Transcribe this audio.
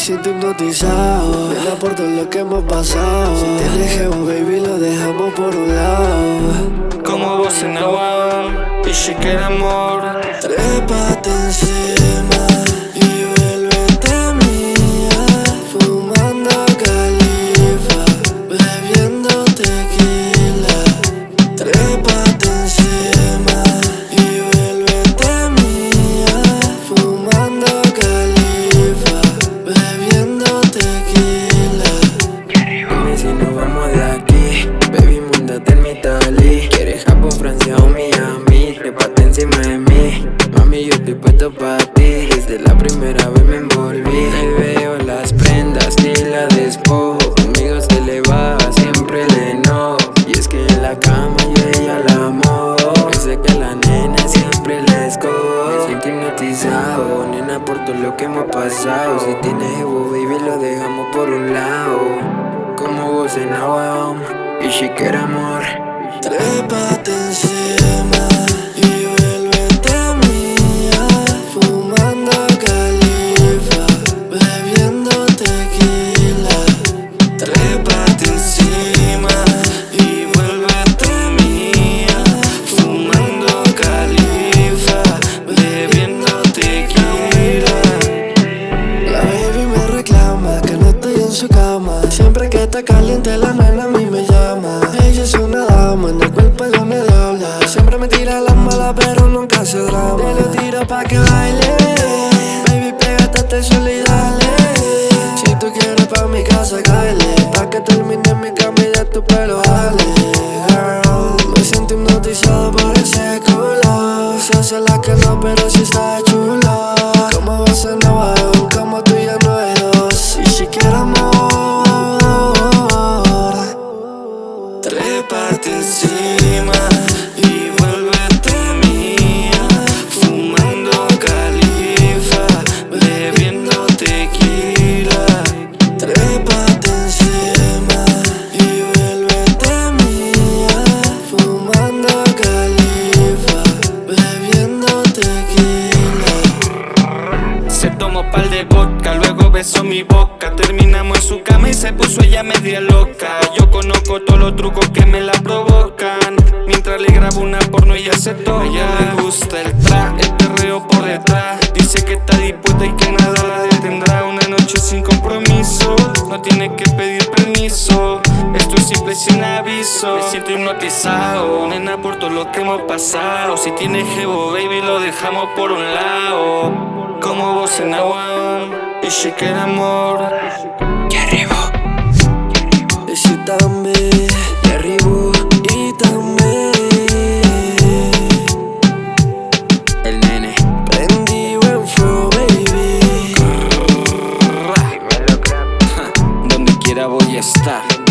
siento hipnotizado, nena, por todo lo que hemos pasado. Si te dejamos, baby, lo dejamos por un lado. Como vos en agua y si quiere amor, trépate encima y vuélvete mía, fumando califa, bebiendo tequila. Trépate encima y vuélvete mía, fumando califa, bebiendo tequila. Dime si nos vamos de aquí, baby, múndate en mi Tali. ¿Quieres Japón, Francia o Miami? Trépate encima de mí, mami, yo estoy puesto pa' ti. Desde la primera vez me envolví. Ahí veo las prendas y la despojo. Conmigo se le va siempre el enojo. Y es que en la cama yo a ella la amo. Yo sé que a la nena siempre la escojo. Me siento hipnotizado, nena, por todo lo que hemos pasado. Si tienes ego, baby, lo dejamos por un lado. Como vos en agua y si quiere amor. Trépate encima y vuélvete mía, fumando califa, bebiendo tequila. Trépate encima y vuélvete mía, fumando califa, bebiendo tequila. La baby me reclama que no estoy en su cama. Siempre que está caliente la nena a mí me llama. Ella es una dama, en el cuerpo ella me habla. Siempre me tira las malas pero nunca hace drama. Te lo tiro pa' que baile, baby, pégate a este suelo y dale. Si tú quieres pa' mi casa, cáele, pa' que termine en mi cama y de tu pelo jale. Girl, me siento hipnotizado por ese culo. Se hace la que no, pero sí está chulo. Como vos en Nueva York, como tú ya no hay dos. Y si quieres amor, trépate encima y vuélvete mía, fumando califa, bebiendo tequila. Trépate encima y vuélvete mía, fumando califa, bebiendo tequila. se tomó pal de vodka, luego besó mi boca. Terminamos en su cama y se puso ella media loca. Yo conozco todos los trucos que me la provocan. Mientras le grabo una porno ella se toca. A ella le gusta el tra, el perreo por detrás. Dice que está dispuesta y que nada la detendrá. Una noche sin compromiso, no tiene que pedir permiso. Esto es simple sin aviso. Me siento hipnotizado, nena, por todo lo que hemos pasado. Si tienes jevo, baby, lo dejamos por un lado. Como vos en agua y si quiere amor. Y arriba, Y si también, y arriba, y también. el nene. Prendí buen flow, baby. Donde quiera voy a estar.